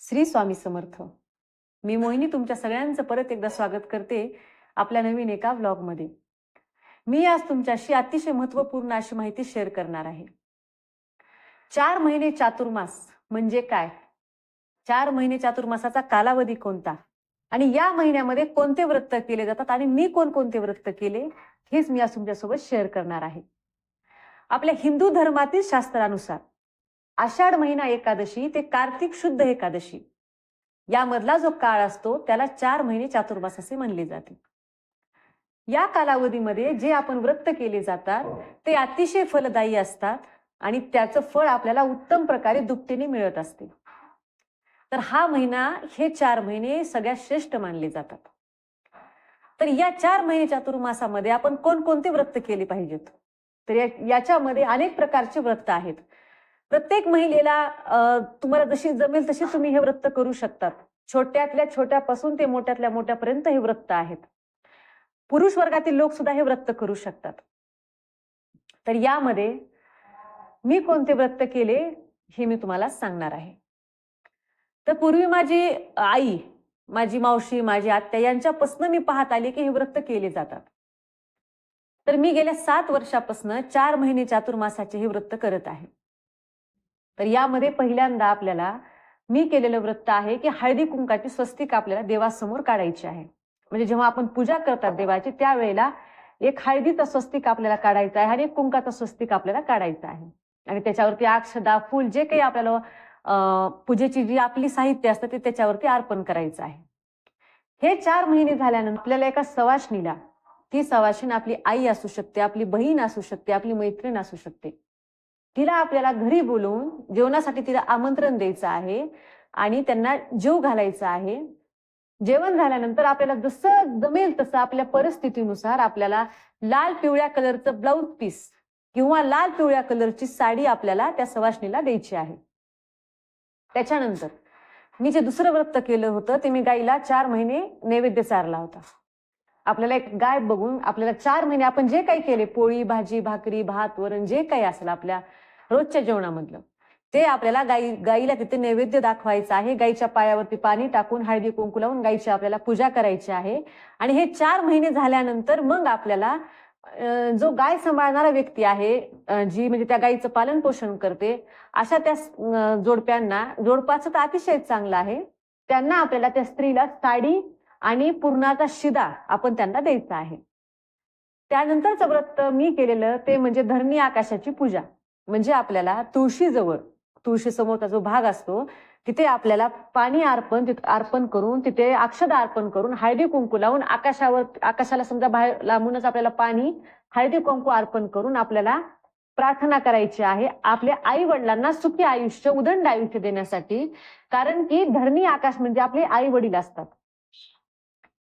श्री स्वामी समर्थ. मी मोहिनी तुमच्या सगळ्यांचं परत एकदा स्वागत करते आपल्या नवीन एका व्लॉगमध्ये. मी आज तुमच्याशी अतिशय महत्त्वपूर्ण अशी माहिती शेअर करणार आहे. 4 महिने चातुर्मास म्हणजे काय? 4 महिने चातुर्मासाचा कालावधी कोणता आणि या महिन्यामध्ये कोणते व्रत केले जातात आणि मी कोणकोणते व्रत केले हेच मी आज तुमच्यासोबत शेअर करणार आहे. आपल्या हिंदू धर्मातील शास्त्रानुसार आषाढ महिना एकादशी ते कार्तिक शुद्ध एकादशी यामधला जो काळ असतो त्याला 4 महिने चातुर्मास असे म्हणले जाते. या कालावधीमध्ये जे आपण व्रत केले जातात ते अतिशय फलदायी असतात आणि त्याचं फळ आपल्याला उत्तम प्रकारे दुपटीने मिळत असते. तर हा महिना हे 4 महिने सगळ्यात श्रेष्ठ मानले जातात. तर या 4 महिने चातुर्मासामध्ये आपण कोणकोणते व्रत केले पाहिजेत? तर याच्यामध्ये अनेक प्रकारचे व्रत आहेत. प्रत्येक महिलेला तुम्हाला जशी जमेल तशी तुम्ही हे व्रत करू शकतात. छोट्यातल्या छोट्यापासून ते मोठ्यातल्या मोठ्यापर्यंत हे व्रत आहेत. पुरुष वर्गातील लोक सुद्धा हे व्रत करू शकतात. तर यामध्ये मी कोणते व्रत केले हे मी तुम्हाला सांगणार आहे. तर पूर्वी माझी आई, माझी मावशी, माझी आत्या यांच्यापासून मी पाहत आले की हे व्रत केले जातात. तर मी गेल्या 7 वर्षापासून 4 महिने चातुर्मासाचे हे व्रत करत आहे. तर यामध्ये पहिल्यांदा आपल्याला मी केलेलं व्रत आहे की हळदी कुंकाची स्वस्तिक आपल्याला देवासमोर काढायची आहे. म्हणजे जेव्हा आपण पूजा करतात देवाची त्यावेळेला एक हळदीचा स्वस्तिक आपल्याला काढायचा आहे आणि एक कुंकाचा स्वस्तिक आपल्याला काढायचा आहे. आणि त्याच्यावरती अक्षदा, फूल जे काही आपल्याला पूजेची जी आपली साहित्य असतं ते त्याच्यावरती अर्पण करायचं आहे. हे 4 महिने झाल्यानंतर आपल्याला एका सवाष्णीला, ती सवाष्ण आपली आई असू शकते, आपली बहीण असू शकते, आपली मैत्रीण असू शकते, तिला आपल्याला घरी बोलवून जेवणासाठी तिला आमंत्रण द्यायचं आहे आणि त्यांना जेव घालायचं आहे. जेवण झाल्यानंतर आपल्याला जसं जमेल तसं आपल्या परिस्थितीनुसार आपल्याला लाल पिवळ्या कलरचं ब्लाउज पीस किंवा लाल पिवळ्या कलरची साडी आपल्याला त्या सवाष्णीला द्यायची आहे. त्याच्यानंतर मी जे दुसरं व्रत केलं होतं ते मी गाईला 4 महिने नैवेद्य चारला होता. आपल्याला एक गाय बघून आपल्याला 4 महिने आपण जे काही केले, पोळी, भाजी, भाकरी, भात, वरण जे काही असेल आपल्या रोजच्या जेवणामधलं ते आपल्याला गाईला तिथे नैवेद्य दाखवायचं आहे. गाईच्या पायावरती पाणी टाकून हळदी कुंकू लावून गाईची आपल्याला पूजा करायची आहे. आणि हे 4 महिने झाल्यानंतर मग आपल्याला जो गाय सांभाळणारा व्यक्ती आहे, जी म्हणजे त्या गाईचं पालन पोषण करते, अशा त्या जोडपाचं तर अतिशय चांगलं आहे, त्यांना आपल्याला त्या स्त्रीला साडी आणि पूर्णाचा शिदा आपण त्यांना द्यायचा आहे. त्यानंतरचं व्रत मी केलेलं ते म्हणजे धरणी आकाशाची पूजा. म्हणजे आपल्याला तुळशीजवळ, तुळशी समोरचा जो भाग असतो तिथे आपल्याला पाणी अर्पण करून, तिथे अक्षदा अर्पण करून, हळदी कुंकू लावून आकाशाला समजा बाहेर लांबूनच आपल्याला पाणी, हळदी कुंकू अर्पण करून आपल्याला प्रार्थना करायची आहे आपल्या आई वडिलांना सुखी आयुष्य, उदंड आयुष्य देण्यासाठी. कारण की धरणी आकाश म्हणजे आपले आई वडील असतात.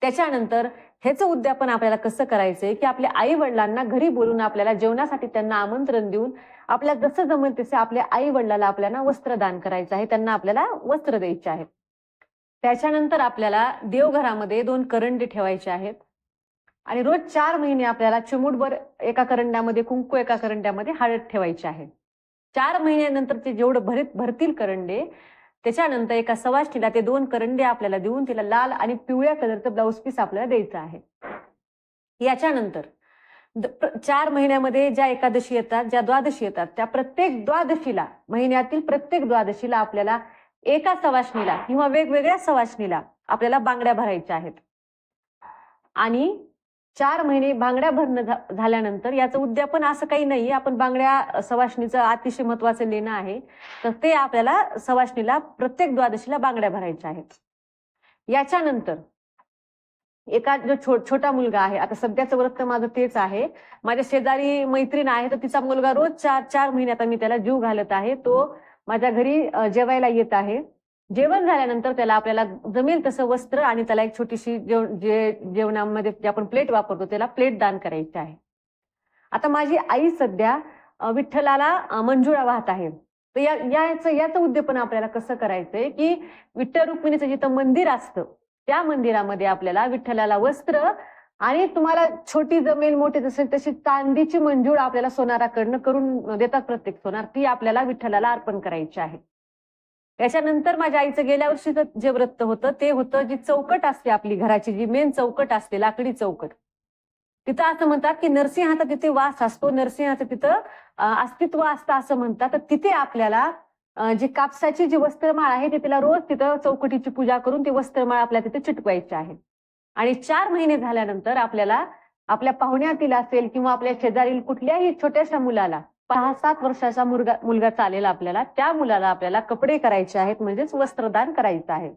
त्याच्यानंतर ह्याचं उद्यापन आपल्याला कसं करायचंय की आपल्या आई वडिलांना घरी बोलून आपल्याला जेवणासाठी त्यांना आमंत्रण देऊन आपल्याला जसं जमेल तसे आपल्या आई वडिलांना आपल्याला वस्त्र दान करायचं आहे, त्यांना आपल्याला वस्त्र द्यायचे आहेत. त्याच्यानंतर आपल्याला देवघरामध्ये 2 करंडे ठेवायचे आहेत आणि रोज 4 महिने आपल्याला चिमूटभर एका करंड्यामध्ये कुंकू, एका करंड्यामध्ये हळद ठेवायची आहे. 4 महिन्यानंतरचे जेवढं भरतील करंडे, त्याच्यानंतर एका सवाष्णीला ते 2 करंडे आपल्याला देऊन तिला लाल आणि पिवळ्या कलरचं ब्लाउज पीस आपल्याला द्यायचं आहे. याच्यानंतर 4 महिन्यामध्ये ज्या एकादशी येतात, ज्या द्वादशी येतात, त्या प्रत्येक द्वादशीला, महिन्यातील प्रत्येक द्वादशीला आपल्याला एका सवाष्णीला किंवा वेगवेगळ्या सवाष्णीला आपल्याला बांगड्या भरायच्या आहेत. आणि 4 महिने बांगड्या भरणं झाल्यानंतर याचं उद्यापन असं काही नाही, आपण बांगड्या सवाष्णीचं अतिशय महत्वाचं लेणं आहे, तर ते आपल्याला सवाष्णीला प्रत्येक द्वादशीला बांगड्या भरायच्या आहेत. याच्यानंतर एका जो छोटा मुलगा आहे, आता सध्याचं व्रत माझं तेच आहे, माझ्या शेजारी मैत्रीण आहे, तर तिचा मुलगा रोज 4 महिन्यात मी त्याला जीव घालत आहे. तो माझ्या घरी जेवायला येत आहे. जेवण झाल्यानंतर त्याला आपल्याला जमेल तसं वस्त्र आणि त्याला एक छोटीशी जेवणामध्ये जे आपण प्लेट वापरतो त्याला प्लेट दान करायची आहे. आता माझी आई सध्या विठ्ठलाला मंजुळा वाहत आहे. तर याचं उद्यापन आपल्याला कसं करायचंय की विठ्ठल रुक्मिणीचं जिथं मंदिर असतं त्या मंदिरामध्ये आपल्याला विठ्ठलाला वस्त्र आणि तुम्हाला छोटी जमेल मोठी जसेल तशी चांदीची मंजूळ आपल्याला सोनाराकडनं करून देतात प्रत्येक सोनार, ती आपल्याला विठ्ठलाला अर्पण करायची आहे. याच्यानंतर माझ्या आईचं गेल्या वर्षीचं जे व्रत होतं ते होतं, जी चौकट असते आपली घराची, जी मेन चौकट असते, लाकडी चौकट. तिथं असं म्हणतात की नरसिंहाचा तिथे वास असतो, नरसिंहाचं तिथं अस्तित्व असतं असं म्हणतात. तर तिथे आपल्याला जी कापसाची जी वस्त्रमाळ आहे, ते तिला रोज तिथं चौकटीची पूजा करून ती वस्त्रमाळ आपल्या तिथे चिटकवायची आहे. आणि 4 महिने झाल्यानंतर आपल्याला आपल्या पाहुण्यातील असेल किंवा आपल्या शेजारील कुठल्याही छोट्याशा मुलाला 6-7 वर्षाचा मुलगा चालेल आपल्याला, त्या मुलाला आपल्याला कपडे करायचे आहेत, म्हणजेच वस्त्रदान करायचं आहे.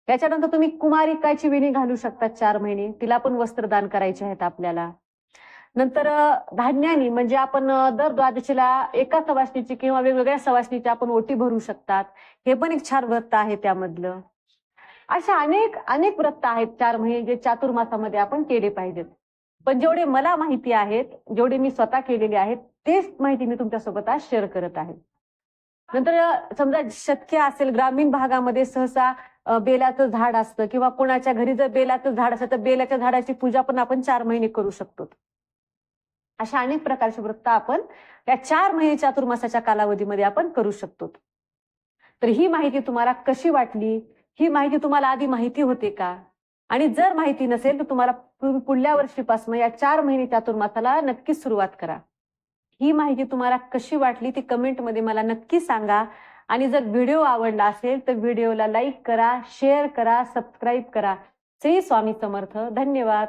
त्याच्यानंतर तुम्ही कुमारिकाची वेणी घालू शकता 4 महिने, तिला पण वस्त्रदान करायचे आहेत आपल्याला. नंतर धान्यानी म्हणजे आपण दर द्वादशीला एका सवासणीची किंवा वेगवेगळ्या सवासणीची आपण ओटी भरू शकतात. हे पण एक छान व्रत आहे त्यामधलं. अशा अनेक अनेक व्रत आहेत 4 महिने जे चातुर्मासामध्ये आपण केले पाहिजेत. पण जेवढे मला माहिती आहेत, जेवढे मी स्वतः केलेले आहेत, तेच माहिती मी तुमच्यासोबत आज शेअर करत आहे. नंतर समजा शक्य असेल ग्रामीण भागामध्ये सहसा बेलाचं झाड असतं किंवा कोणाच्या घरी जर बेलाचं झाड असेल तर बेलाच्या झाडाची पूजा पण आपण 4 महिने करू शकतो. अशा अनेक प्रकारचे व्रत आपण या 4 महिने चातुर्मासाच्या कालावधीमध्ये आपण करू शकतो. तर ही माहिती तुम्हाला कशी वाटली? ही माहिती तुम्हाला आधी माहिती होते का? आणि जर माहिती नसेल तर तुम्हाला पुढल्या वर्षीपासून या 4 महिने चातुर्मासाला नक्कीच सुरुवात करा. ही माहिती तुम्हाला कशी वाटली ती कमेंटमध्ये मला नक्की सांगा. आणि जर व्हिडिओ आवडला असेल तर व्हिडिओला लाईक करा, शेअर करा, सबस्क्राईब करा. श्री स्वामी समर्थ. धन्यवाद.